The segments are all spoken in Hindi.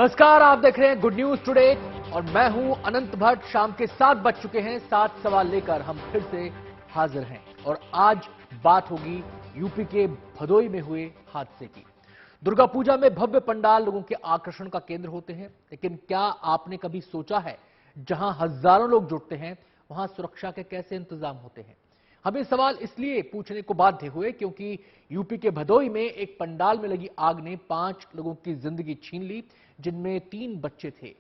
नमस्कार, आप देख रहे हैं गुड न्यूज टुडे और मैं हूं अनंत भट्ट। शाम के 7 बज चुके हैं। 7 सवाल लेकर हम फिर से हाजिर हैं और आज बात होगी यूपी के भदोई में हुए हादसे की। दुर्गा पूजा में भव्य पंडाल लोगों के आकर्षण का केंद्र होते हैं, लेकिन क्या आपने कभी सोचा है जहां हजारों लोग जुटते हैं वहां सुरक्षा के कैसे इंतजाम होते हैं? हम ये सवाल इसलिए पूछने को बाध्य हुए क्योंकि यूपी के भदोई में एक पंडाल में लगी आग ने 5 लोगों की जिंदगी छीन ली, जिनमें 3 बच्चे थे।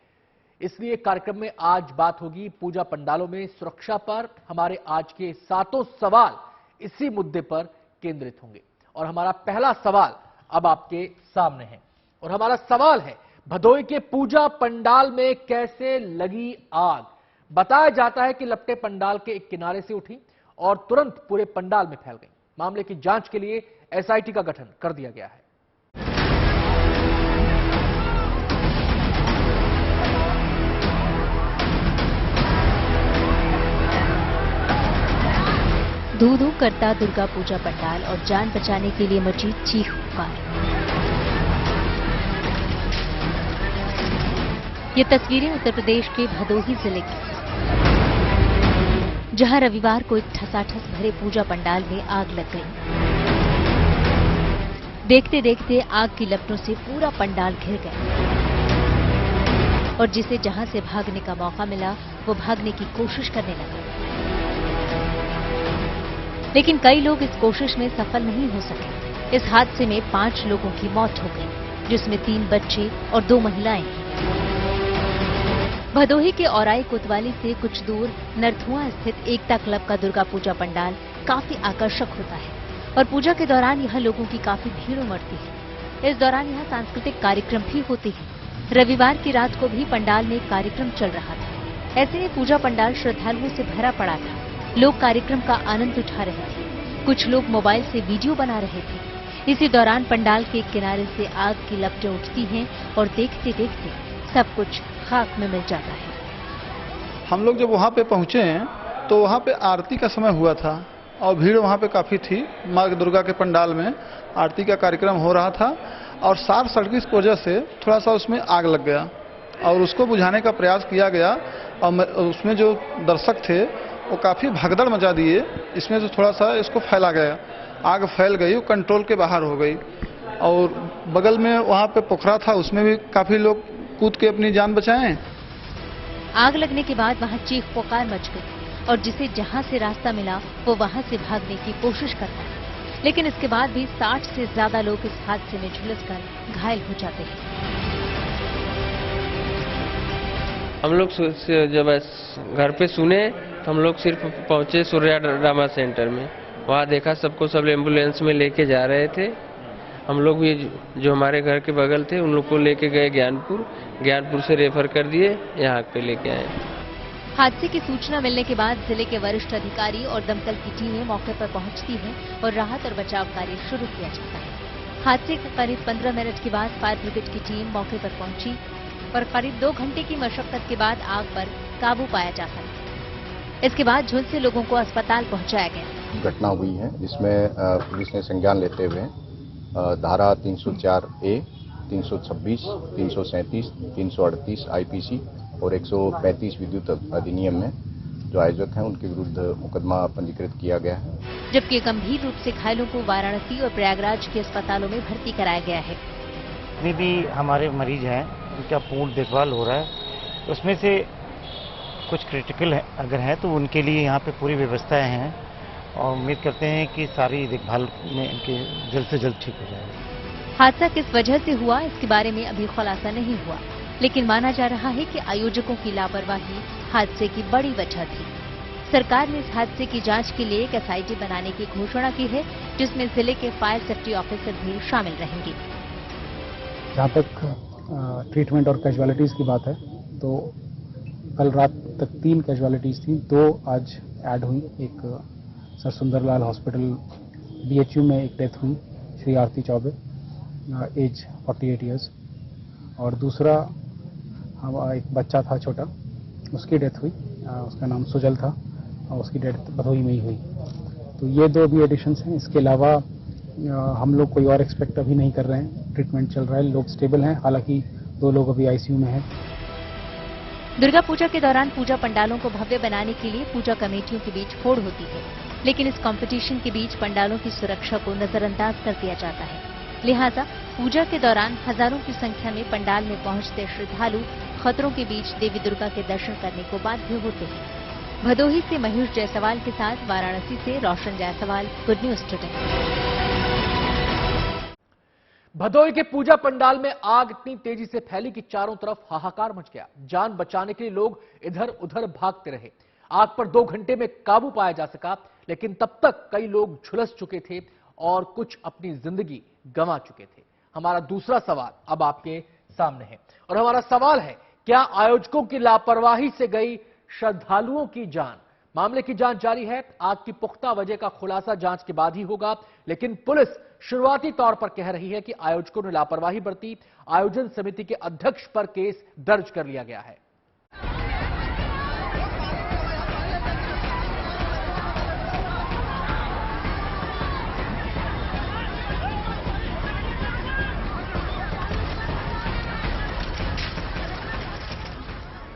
इसलिए कार्यक्रम में आज बात होगी पूजा पंडालों में सुरक्षा पर। हमारे आज के 7 सवाल इसी मुद्दे पर केंद्रित होंगे और हमारा पहला सवाल अब आपके सामने है और हमारा सवाल है, भदोई के पूजा पंडाल में कैसे लगी आग? बताया जाता है कि लपटें पंडाल के एक किनारे से उठी और तुरंत पूरे पंडाल में फैल गई। मामले की जांच के लिए एसआईटी का गठन कर दिया गया है। धू धू करता दुर्गा पूजा पंडाल और जान बचाने के लिए मची चीख पुकार। ये तस्वीरें उत्तर प्रदेश के भदोही जिले की, जहां रविवार को एक ठसाठस भरे पूजा पंडाल में आग लग गई। देखते देखते आग की लपटों से पूरा पंडाल घिर गया और जिसे जहां से भागने का मौका मिला वो भागने की कोशिश करने लगा, लेकिन कई लोग इस कोशिश में सफल नहीं हो सके। इस हादसे में 5 लोगों की मौत हो गई, जिसमें 3 बच्चे और 2 महिलाएं हैं। भदोही के औराई कोतवाली से कुछ दूर नरथुआ स्थित एकता क्लब का दुर्गा पूजा पंडाल काफी आकर्षक होता है और पूजा के दौरान यहाँ लोगों की काफी भीड़ उमड़ती है। इस दौरान यहाँ सांस्कृतिक कार्यक्रम भी होते हैं। रविवार की रात को भी पंडाल में एक कार्यक्रम चल रहा था। ऐसे में पूजा पंडाल श्रद्धालुओं से भरा पड़ा था। लोग कार्यक्रम का आनंद उठा रहे थे, कुछ लोग मोबाइल से वीडियो बना रहे थे। इसी दौरान पंडाल के किनारे से आग की लपटें उठती हैं और देखते देखते सब कुछ खाक में मिल जाता है। हम लोग जब वहाँ पे पहुँचे हैं तो वहाँ पे आरती का समय हुआ था और भीड़ वहाँ पे काफ़ी थी। माँ दुर्गा के पंडाल में आरती का कार्यक्रम हो रहा था और शॉर्ट सर्किट की वजह से थोड़ा सा उसमें आग लग गया और उसको बुझाने का प्रयास किया गया और उसमें जो दर्शक थे वो काफ़ी भगदड़ मचा दिए। इसमें से थोड़ा सा इसको फैला गया, आग फैल गई, वो कंट्रोल के बाहर हो गई और बगल में वहाँ पे पोखरा था, उसमें भी काफ़ी लोग कूद के अपनी जान बचाएं। आग लगने के बाद वहाँ चीख पुकार मच गई और जिसे जहाँ से रास्ता मिला वो वहाँ से भागने की कोशिश करता है, लेकिन इसके बाद भी 60 से ज्यादा लोग इस हादसे में झुलसकर घायल हो जाते हैं। हम लोग जब घर पे सुने हम लोग सिर्फ पहुंचे सूर्या ड्रामा सेंटर में। वहाँ देखा सबको, सब एम्बुलेंस में लेके जा रहे थे। हम लोग भी जो हमारे घर के बगल थे उन लोग को लेके गए ज्ञानपुर से रेफर कर दिए, यहाँ पे लेके आए। हादसे की सूचना मिलने के बाद जिले के वरिष्ठ अधिकारी और दमकल की टीमें मौके पर पहुंचती हैं और राहत और बचाव कार्य शुरू किया जाता है। हादसे के करीब 15 मिनट के बाद फायर ब्रिगेड की टीम मौके पर पहुंची और करीब 2 घंटे की मशक्कत के बाद आग पर काबू पाया जा सका। इसके बाद झुलसे लोगों को अस्पताल पहुंचाया गया। घटना हुई है जिसमें पुलिस ने संज्ञान लेते हुए धारा 304A, 326, 337, 338 आईपीसी और 135 विद्युत अधिनियम में जो आयोजक हैं उनके विरुद्ध मुकदमा पंजीकृत किया गया है। जबकि गंभीर रूप से घायलों को वाराणसी और प्रयागराज के अस्पतालों में भर्ती कराया गया है। जितने भी हमारे मरीज हैं उनका पूर्ण देखभाल हो रहा है। उसमें से कुछ क्रिटिकल है अगर है तो उनके लिए यहाँ पे पूरी व्यवस्थाएं हैं और उम्मीद करते हैं कि सारी देखभाल में इनके जल्द से जल्द ठीक हो जाएगा। हादसा किस वजह से हुआ इसके बारे में अभी खुलासा नहीं हुआ, लेकिन माना जा रहा है कि आयोजकों की लापरवाही हादसे की बड़ी वजह थी। सरकार ने इस हादसे की जांच के लिए एक एसआईटी बनाने की घोषणा की है, जिसमें जिले के फायर सेफ्टी ऑफिसर भी शामिल रहेंगे। जहाँ तक ट्रीटमेंट और कैजुअलिटीज की बात है तो कल रात तक 3 कैजुअलिटीज थी, 2 आज ऐड हुई। एक सर सुंदरलाल हॉस्पिटल BHU में एक डेथ हुई, श्री आरती चौबे, एज 48 ईयर्स, और दूसरा एक बच्चा था छोटा, उसकी डेथ हुई, उसका नाम सुजल था और उसकी डेथ भदोही में ही हुई। तो ये 2 भी एडिशंस हैं। इसके अलावा हम लोग कोई और एक्सपेक्ट अभी नहीं कर रहे हैं। ट्रीटमेंट चल रहा है, लोग स्टेबल हैं। हालांकि 2 लोग अभी आईसीयू में हैं। दुर्गा पूजा के दौरान पूजा पंडालों को भव्य बनाने के लिए पूजा कमेटियों के बीच होड़ होती है, लेकिन इस कंपटीशन के बीच पंडालों की सुरक्षा को नजरअंदाज कर दिया जाता है। लिहाजा पूजा के दौरान हजारों की संख्या में पंडाल में पहुंचते श्रद्धालु खतरों के बीच देवी दुर्गा के दर्शन करने को बाध्य होते हैं। भदोही से मयूष जायसवाल के साथ वाराणसी से Roshan Jaiswal, good news today. Bhadohi के पूजा पंडाल में आग इतनी तेजी से फैली कि चारों तरफ हाहाकार मच गया। जान बचाने के लिए लोग इधर उधर भागते रहे। आग पर 2 घंटे में काबू पाया जा सका, लेकिन तब तक कई लोग झुलस चुके थे और कुछ अपनी जिंदगी गंवा चुके थे। हमारा दूसरा सवाल अब आपके सामने है और हमारा सवाल है, क्या आयोजकों की लापरवाही से गई श्रद्धालुओं की जान? मामले की जांच जारी है। आग की पुख्ता वजह का खुलासा जांच के बाद ही होगा, लेकिन पुलिस शुरुआती तौर पर कह रही है कि आयोजकों ने लापरवाही बरती। आयोजन समिति के अध्यक्ष पर केस दर्ज कर लिया गया है।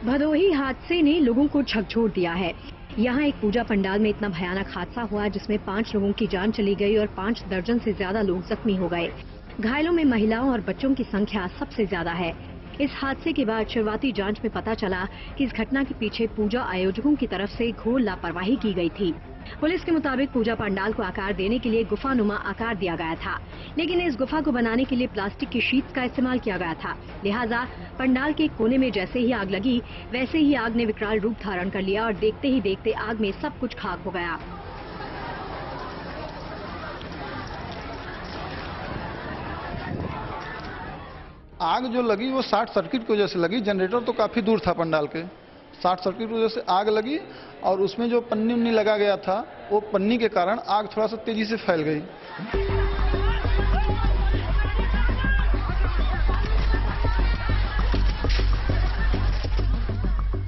भदोही हादसे ने लोगों को झकझोर दिया है। यहाँ एक पूजा पंडाल में इतना भयानक हादसा हुआ जिसमें 5 लोगों की जान चली गई और 5 दर्जन से ज्यादा लोग जख्मी हो गए। घायलों में महिलाओं और बच्चों की संख्या सबसे ज्यादा है। इस हादसे के बाद शुरुआती जांच में पता चला कि इस घटना के पीछे पूजा आयोजकों की तरफ से घोर लापरवाही की गई थी। पुलिस के मुताबिक पूजा पंडाल को आकार देने के लिए गुफानुमा आकार दिया गया था, लेकिन इस गुफा को बनाने के लिए प्लास्टिक की शीट्स का इस्तेमाल किया गया था। लिहाजा पंडाल के कोने में जैसे ही आग लगी, वैसे ही आग ने विकराल रूप धारण कर लिया और देखते ही देखते आग में सब कुछ खाक हो गया। आग जो लगी वो शॉर्ट सर्किट की वजह से लगी। जनरेटर तो काफी दूर था पंडाल के। शॉर्ट सर्किट की वजह से आग लगी और उसमें जो पन्नी उन्नी लगा गया था, वो पन्नी के कारण आग थोड़ा सा तेजी से फैल गई।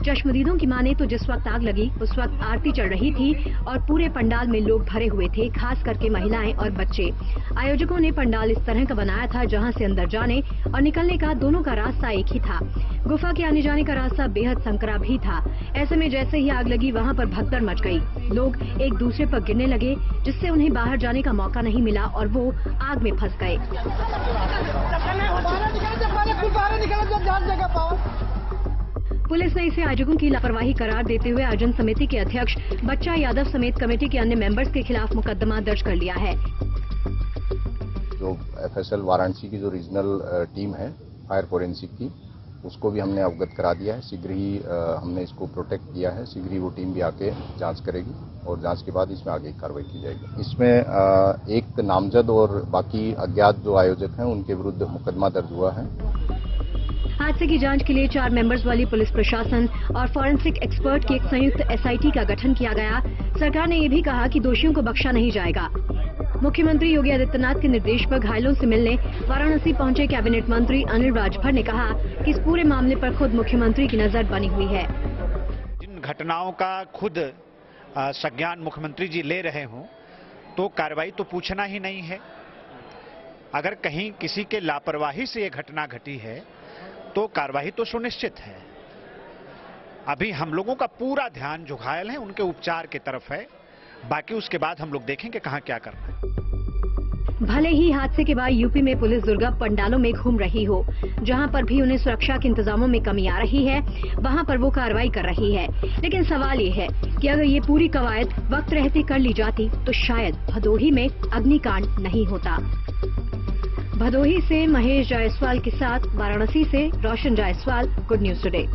चश्मदीदों की माने तो जिस वक्त आग लगी उस वक्त आरती चल रही थी और पूरे पंडाल में लोग भरे हुए थे, खास करके महिलाएं और बच्चे। आयोजकों ने पंडाल इस तरह का बनाया था जहां से अंदर जाने और निकलने का दोनों का रास्ता एक ही था। गुफा के आने जाने का रास्ता बेहद संकरा भी था। ऐसे में जैसे ही आग लगी वहां पर भगदड़ मच गई। लोग एक दूसरे पर गिरने लगे, जिससे उन्हें बाहर जाने का मौका नहीं मिला और वो आग में फंस गए। पुलिस ने इसे आयोजकों की लापरवाही करार देते हुए आयोजन समिति के अध्यक्ष बच्चा यादव समेत कमेटी के अन्य मेंबर्स के खिलाफ मुकदमा दर्ज कर लिया है। जो एफएसएल वाराणसी की जो रीजनल टीम है फायर फोरेंसिक की, उसको भी हमने अवगत करा दिया है। शीघ्र ही हमने इसको प्रोटेक्ट किया है। शीघ्र ही वो टीम भी आके जांच करेगी और जांच के बाद इसमें आगे कार्रवाई की जाएगी। इसमें एक नामजद और बाकी अज्ञात जो आयोजक हैं उनके विरुद्ध मुकदमा दर्ज हुआ है। हादसे की जांच के लिए 4 मेंबर्स वाली पुलिस प्रशासन और फॉरेंसिक एक्सपर्ट की एक संयुक्त एसआईटी का गठन किया गया। सरकार ने ये भी कहा कि दोषियों को बख्शा नहीं जाएगा। मुख्यमंत्री योगी आदित्यनाथ के निर्देश पर घायलों से मिलने वाराणसी पहुंचे कैबिनेट मंत्री अनिल राजभर ने कहा कि इस पूरे मामले पर खुद मुख्यमंत्री की नजर बनी हुई है। जिन घटनाओं का खुद संज्ञान मुख्यमंत्री जी ले रहे हों तो कार्रवाई तो पूछना ही नहीं है। अगर कहीं किसी के लापरवाही से ये घटना घटी है तो कार्रवाई तो सुनिश्चित है। अभी हम लोगों का पूरा ध्यान जो घायल हैं उनके उपचार की तरफ है। बाकी उसके बाद हम लोग देखेंगे कहां क्या करना है। भले ही हादसे के बाद यूपी में पुलिस दुर्गा पंडालों में घूम रही हो, जहां पर भी उन्हें सुरक्षा के इंतजामों में कमी आ रही है, वहां पर वो कार्रवाई कर रही है। लेकिन सवाल ये है कि अगर ये पूरी कवायद वक्त रहते कर ली जाती तो शायद भदोही में अग्निकांड नहीं होता। भदोही से महेश जायसवाल के साथ वाराणसी से Roshan Jaiswal, good news today.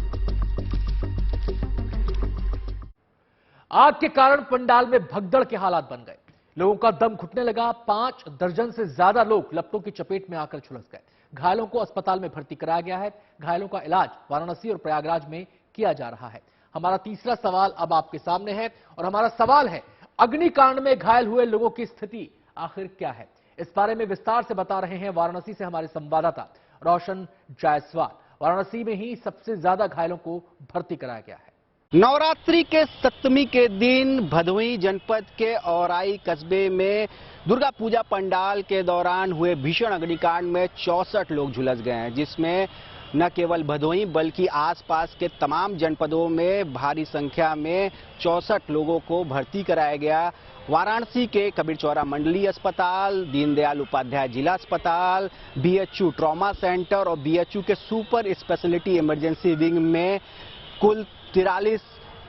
आग के कारण पंडाल में भगदड़ के हालात बन गए। लोगों का दम घुटने लगा। 5 दर्जन से ज्यादा लोग लपटों की चपेट में आकर झुलस गए। घायलों को अस्पताल में भर्ती कराया गया है। घायलों का इलाज वाराणसी और प्रयागराज में किया जा रहा है। हमारा तीसरा सवाल अब आपके सामने है और हमारा सवाल है, अग्निकांड में घायल हुए लोगों की स्थिति आखिर क्या है? इस बारे में विस्तार से बता रहे हैं वाराणसी से हमारे संवाददाता रोशन जायसवाल। वाराणसी में ही सबसे ज्यादा घायलों को भर्ती कराया गया है। नवरात्रि के सप्तमी के दिन भदोही जनपद के औराई कस्बे में दुर्गा पूजा पंडाल के दौरान हुए भीषण अग्निकांड में 64 लोग झुलस गए हैं, जिसमें न केवल भदोही बल्कि आसपास के तमाम जनपदों में भारी संख्या में 64 लोगों को भर्ती कराया गया। वाराणसी के कबीर चौरा मंडलीय अस्पताल, दीनदयाल उपाध्याय जिला अस्पताल, बीएचयू ट्रॉमा सेंटर और बीएचयू के सुपर स्पेशलिटी इमरजेंसी विंग में कुल 43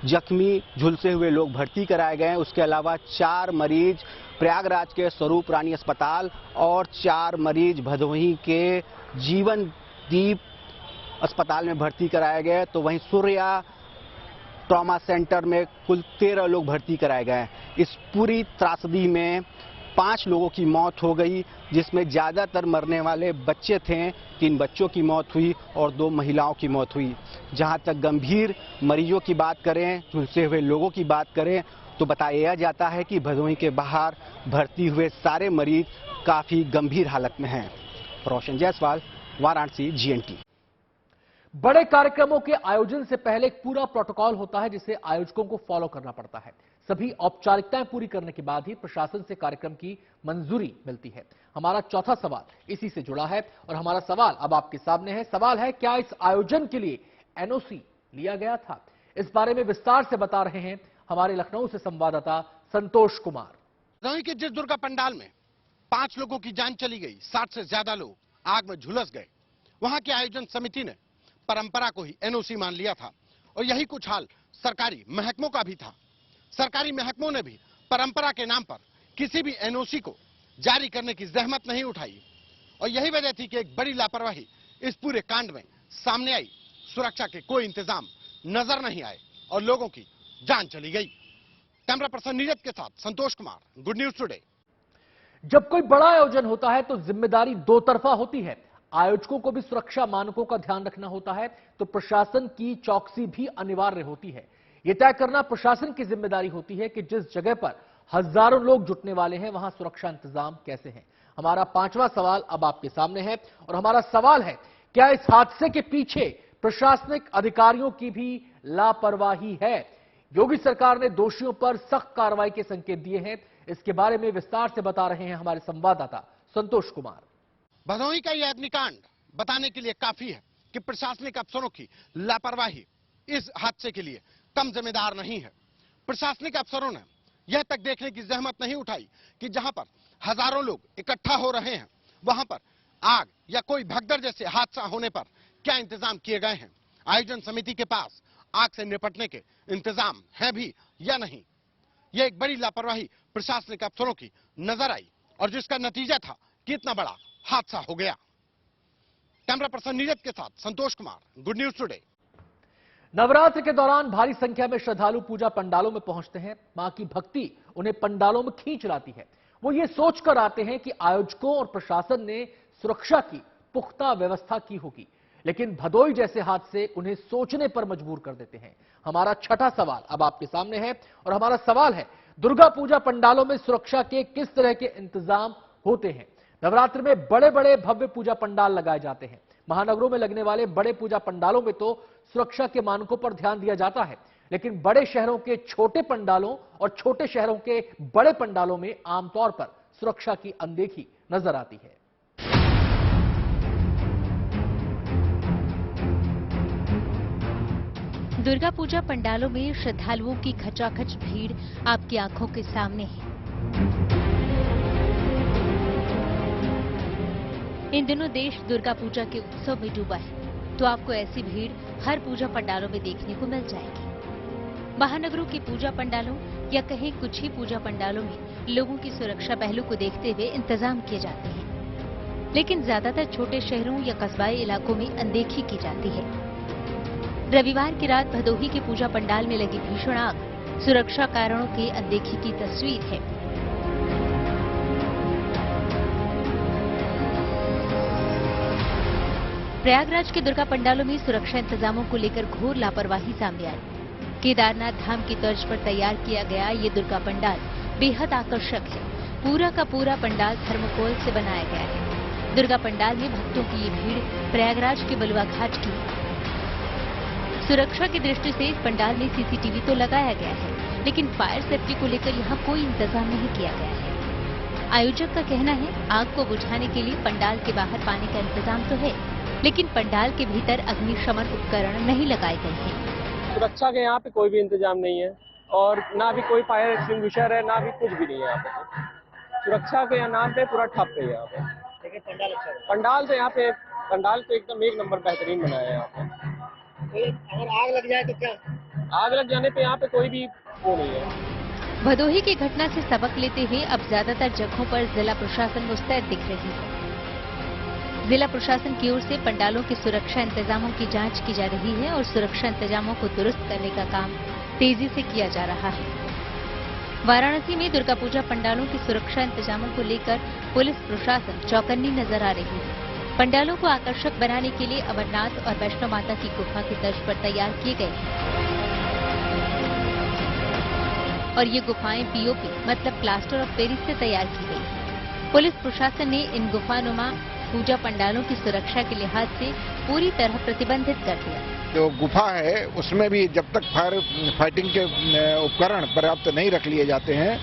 जख्मी झुलसे हुए लोग भर्ती कराए गए हैं। उसके अलावा 4 मरीज प्रयागराज के स्वरूप रानी अस्पताल और 4 मरीज भदोही के जीवन दीप अस्पताल में भर्ती कराए गए। तो वहीं सूर्या ट्रॉमा सेंटर में कुल 13 लोग भर्ती कराए गए हैं। इस पूरी त्रासदी में 5 लोगों की मौत हो गई, जिसमें ज्यादातर मरने वाले बच्चे थे। 3 बच्चों की मौत हुई और 2 महिलाओं की मौत हुई। जहां तक गंभीर मरीजों की बात करें, झुलसे हुए लोगों की बात करें, तो बताया जाता है कि भदोही के बाहर भर्ती हुए सारे मरीज काफी गंभीर हालत में हैं। रोशन जायसवाल, वाराणसी, GNT। बड़े कार्यक्रमों के आयोजन से पहले एक पूरा प्रोटोकॉल होता है जिसे आयोजकों को फॉलो करना पड़ता है। सभी औपचारिकताएं पूरी करने के बाद ही प्रशासन से कार्यक्रम की मंजूरी मिलती है। हमारा चौथा सवाल इसी से जुड़ा है और हमारा सवाल अब आपके सामने है। सवाल है, क्या इस आयोजन के लिए NOC लिया गया था? इस बारे में विस्तार से बता रहे हैं हमारे लखनऊ से संवाददाता संतोष कुमार। भदोही के जिस दुर्गा पंडाल में 5 लोगों की जान चली गई, 60 से ज्यादा लोग आग में झुलस गए, वहां की आयोजन समिति ने परंपरा को ही NOC मान लिया था और यही कुछ हाल सरकारी महकमों का भी था। सरकारी महकमों ने भी परंपरा के नाम पर किसी भी NOC को जारी करने की जहमत नहीं उठाई और यही वजह थी कि एक बड़ी लापरवाही इस पूरे कांड में सामने आई। सुरक्षा के कोई इंतजाम नजर नहीं आए और लोगों की जान चली गई। कैमरा पर्सन नीरज के साथ Santosh Kumar, good news today. जब कोई बड़ा आयोजन होता है तो जिम्मेदारी दो तरफा होती है। आयोजकों को भी सुरक्षा मानकों का ध्यान रखना होता है, तो प्रशासन की चौकसी भी अनिवार्य होती है। यह तय करना प्रशासन की जिम्मेदारी होती है कि जिस जगह पर हजारों लोग जुटने वाले हैं वहां सुरक्षा इंतजाम कैसे हैं। हमारा 5वां सवाल अब आपके सामने है और हमारा सवाल है, क्या इस हादसे के पीछे प्रशासनिक अधिकारियों की भी लापरवाही है? योगी सरकार ने दोषियों पर सख्त कार्रवाई के संकेत दिए हैं। इसके बारे में विस्तार से बता रहे हैं हमारे संवाददाता संतोष कुमार। भदोही का यह अग्निकांड बताने के लिए काफी है कि प्रशासनिक अफसरों की लापरवाही इस हादसे के लिए कम जिम्मेदार नहीं है। प्रशासनिक अफसरों ने यह तक देखने की जहमत नहीं उठाई कि जहां पर हजारों लोग इकट्ठा हो रहे हैं वहां पर आग या कोई भगदड़ जैसे हादसा होने पर क्या इंतजाम किए गए हैं। आयोजन समिति के पास आग से निपटने के इंतजाम है भी या नहीं। यह एक बड़ी लापरवाही प्रशासनिक अफसरों की नजर आई और जिसका नतीजा था कि इतना बड़ा हादसा हो गया। कैमरा पर्सन नीरज के साथ Santosh Kumar, good news today. Navratra के दौरान भारी संख्या में श्रद्धालु पूजा पंडालों में पहुंचते हैं। मां की भक्ति उन्हें पंडालों में खींच लाती है। वो ये सोचकर आते हैं कि आयोजकों और प्रशासन ने सुरक्षा की पुख्ता व्यवस्था की होगी, लेकिन भदोही जैसे हादसे उन्हें सोचने पर मजबूर कर देते हैं। हमारा 6ठा सवाल अब आपके सामने है और हमारा सवाल है, दुर्गा पूजा पंडालों में सुरक्षा के किस तरह के इंतजाम होते हैं? नवरात्र में बड़े बड़े भव्य पूजा पंडाल लगाए जाते हैं। महानगरों में लगने वाले बड़े पूजा पंडालों में तो सुरक्षा के मानकों पर ध्यान दिया जाता है, लेकिन बड़े शहरों के छोटे पंडालों और छोटे शहरों के बड़े पंडालों में आमतौर पर सुरक्षा की अनदेखी नजर आती है। दुर्गा पूजा पंडालों में श्रद्धालुओं की खचाखच भीड़ आपकी आंखों के सामने है। इन दिनों देश दुर्गा पूजा के उत्सव में डूबा है, तो आपको ऐसी भीड़ हर पूजा पंडालों में देखने को मिल जाएगी। महानगरों की पूजा पंडालों या कहीं कुछ ही पूजा पंडालों में लोगों की सुरक्षा पहलू को देखते हुए इंतजाम किए जाते हैं, लेकिन ज्यादातर छोटे शहरों या कस्बाई इलाकों में अनदेखी की जाती है। रविवार की रात भदोही के पूजा पंडाल में लगी भीषण आग सुरक्षा कारणों की अनदेखी की तस्वीर है। प्रयागराज के दुर्गा पंडालों में सुरक्षा इंतजामों को लेकर घोर लापरवाही सामने आई। केदारनाथ धाम की तर्ज पर तैयार किया गया ये दुर्गा पंडाल बेहद आकर्षक है। पूरा का पूरा पंडाल थर्मोकोल से बनाया गया है। दुर्गा पंडाल में भक्तों की ये भीड़ प्रयागराज के बलुआ घाट की। सुरक्षा की दृष्टि से इस पंडाल में CCTV तो लगाया गया है, लेकिन फायर सेफ्टी को लेकर यहाँ कोई इंतजाम नहीं किया गया है। आयोजक का कहना है आग को बुझाने के लिए पंडाल के बाहर पानी का इंतजाम तो है, लेकिन पंडाल के भीतर अग्निशमन उपकरण नहीं लगाए गए हैं। सुरक्षा के यहाँ पे कोई भी इंतजाम नहीं है और ना भी कोई फायर एक्सटिंग्विशर है, ना भी कुछ भी नहीं है यहाँ पे। सुरक्षा के नाम पे पूरा ठप है यहाँ पे। लेकिन पंडाल अच्छा है। पंडाल तो यहाँ पे एकदम एक नंबर बेहतरीन बनाया है यहाँ पे। अगर आग लग जाए तो क्या? आग लग जाने पे यहाँ पे कोई भी वो नहीं है। भदोही की घटना से सबक लेते हुए अब ज्यादातर जगहों पर जिला प्रशासन मुस्तैद दिख रही है। जिला प्रशासन की ओर से पंडालों की सुरक्षा इंतजामों की जांच की जा रही है और सुरक्षा इंतजामों को दुरुस्त करने का काम तेजी से किया जा रहा है। वाराणसी में दुर्गा पूजा पंडालों की सुरक्षा इंतजामों को लेकर पुलिस प्रशासन चौकन्नी नजर आ रही है। पंडालों को आकर्षक बनाने के लिए अमरनाथ और वैष्णो माता की गुफा की तर्ज पर तैयार किए गए हैं और ये गुफाएं पीओपी मतलब प्लास्टर ऑफ पेरिस से तैयार की गई हैं। पुलिस प्रशासन ने इन गुफानुमा पूजा पंडालों की सुरक्षा के लिहाज से पूरी तरह प्रतिबंधित कर दिया। जो गुफा है उसमें भी जब तक फाइटिंग के उपकरण पर्याप्त नहीं रख लिए जाते हैं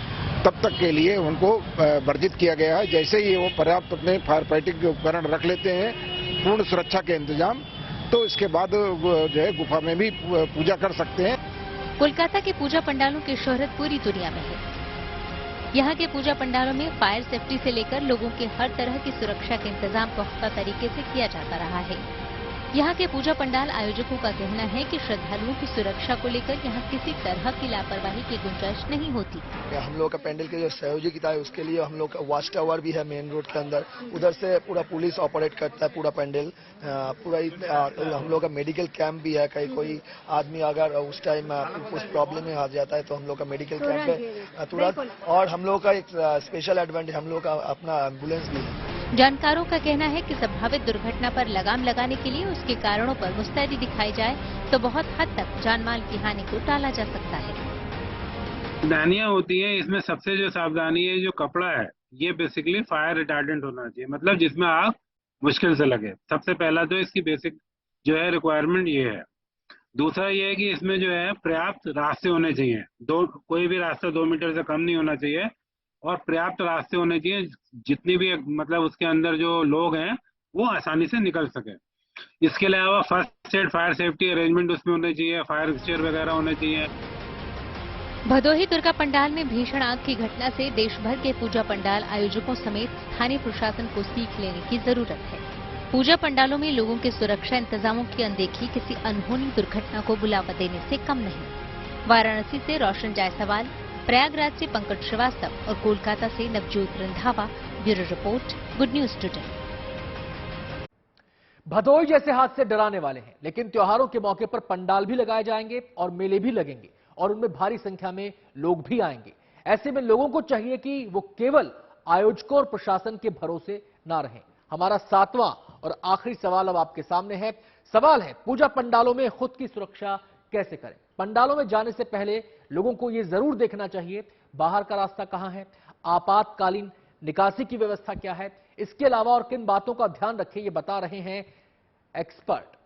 तब तक के लिए उनको वर्जित किया गया है। जैसे ही वो पर्याप्त अपने फायर फाइटिंग के उपकरण रख लेते हैं, पूर्ण सुरक्षा के इंतजाम, तो इसके बाद जो है गुफा में भी पूजा कर सकते हैं। कोलकाता के पूजा पंडालों की शोहरत पूरी दुनिया में है। यहाँ के पूजा पंडालों में फायर सेफ्टी से लेकर लोगों के हर तरह की सुरक्षा के इंतजाम पुख्ता तरीके से किया जाता रहा है। यहाँ के पूजा पंडाल आयोजकों का कहना है कि श्रद्धालुओं की सुरक्षा को लेकर यहाँ किसी तरह की लापरवाही की गुंजाइश नहीं होती। हम लोग का पैंडल के जो सहयोगिता है उसके लिए हम लोग का वॉच टावर भी है मेन रोड के अंदर, उधर से पूरा पुलिस ऑपरेट करता है पूरा पैंडल पूरा। हम लोग का मेडिकल कैंप भी है, कहीं कोई आदमी अगर उस टाइम कुछ प्रॉब्लम में आ जाता है तो हम लोग का मेडिकल कैंप है तुरंत। और हम लोग का एक स्पेशल एडवांटेज, हम लोग का अपना एम्बुलेंस भी है। जानकारों का कहना है कि संभावित दुर्घटना पर लगाम लगाने के लिए उसके कारणों पर मुस्तैदी दिखाई जाए तो बहुत हद तक जानमाल की हानि को टाला जा सकता है। सावधानियां होती हैं, इसमें सबसे जो सावधानी है, जो कपड़ा है ये बेसिकली फायर रिटार्डेंट होना चाहिए, मतलब जिसमें आग मुश्किल से लगे। सबसे पहला तो इसकी बेसिक जो है रिक्वायरमेंट ये है। दूसरा ये है कि इसमें जो है पर्याप्त रास्ते होने चाहिए, कोई भी रास्ता 2 मीटर से कम नहीं होना चाहिए और पर्याप्त रास्ते होने चाहिए, जितनी भी मतलब उसके अंदर जो लोग हैं वो आसानी से निकल सके। इसके अलावा first aid fire safety arrangement उसमें होने चाहिए, फायर एक्सटिंग्विशर वगैरह होने चाहिए। भदोही दुर्गा पंडाल में भीषण आग की घटना से देश भर के पूजा पंडाल आयोजकों समेत स्थानीय प्रशासन को सीख लेने की जरूरत है। पूजा पंडालों में लोगों के सुरक्षा इंतजामों की अनदेखी किसी अनहोनी दुर्घटना को बुलावा देने से कम नहीं। वाराणसी से रोशन जायसवाल, प्रयागराज से पंकज श्रीवास्तव और कोलकाता से Navjot Randhawa, bureau report, good news today. Bhadohi जैसे हादसे डराने वाले हैं, लेकिन त्योहारों के मौके पर पंडाल भी लगाए जाएंगे और मेले भी लगेंगे और उनमें भारी संख्या में लोग भी आएंगे। ऐसे में लोगों को चाहिए कि वो केवल आयोजकों और प्रशासन के भरोसे ना रहें। हमारा 7वां और आखिरी सवाल अब आपके सामने है। सवाल है, पूजा पंडालों में खुद की सुरक्षा कैसे करें? पंडालों में जाने से पहले लोगों को यह जरूर देखना चाहिए बाहर का रास्ता कहां है, आपातकालीन निकासी की व्यवस्था क्या है, इसके अलावा और किन बातों का ध्यान रखें, ये बता रहे हैं एक्सपर्ट।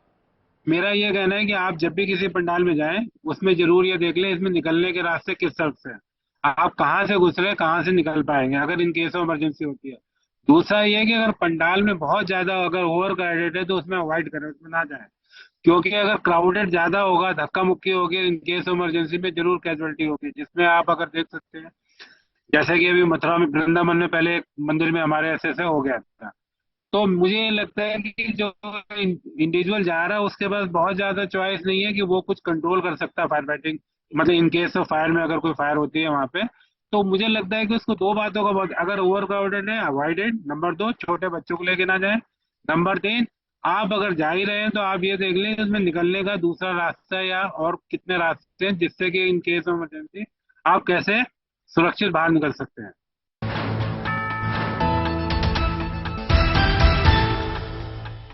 मेरा ये कहना है कि आप जब भी किसी पंडाल में जाएं उसमें जरूर ये देख लें इसमें निकलने के रास्ते किस तरफ से, आप कहां से घुस रहे, कहां से निकल पाएंगे अगर इन केस ऑफ इमरजेंसी होती है। दूसरा ये है कि अगर पंडाल में बहुत ज्यादा अगर ओवर क्राउडेड है तो उसमें अवॉइड करें, उसमें ना जाएं, क्योंकि अगर क्राउडेड ज्यादा होगा, धक्का मुक्की होगी, इन केस ऑफ इमरजेंसी में जरूर कैजुअलिटी होगी, जिसमें आप अगर देख सकते हैं जैसे कि अभी मथुरा में वृंदावन में पहले एक मंदिर में हमारे ऐसे हो गया था। तो मुझे लगता है कि जो इंडिविजुअल जा रहा है उसके पास बहुत ज्यादा चॉइस नहीं है कि वो कुछ कंट्रोल कर सकता है फायर फाइटिंग, मतलब इन केस ऑफ फायर में अगर कोई फायर होती है वहां पे, तो मुझे लगता है कि उसको 2 बातों का बहुत, अगर ओवर क्राउडेड है अवॉइडेड, नंबर 2 छोटे बच्चों को लेके ना जाए, नंबर 3 आप अगर जा ही रहे हैं तो आप ये देख लें उसमें निकलने का दूसरा रास्ता या और कितने रास्ते हैं, जिससे कि इन केस ऑफ इमरजेंसी आप कैसे सुरक्षित बाहर निकल सकते हैं।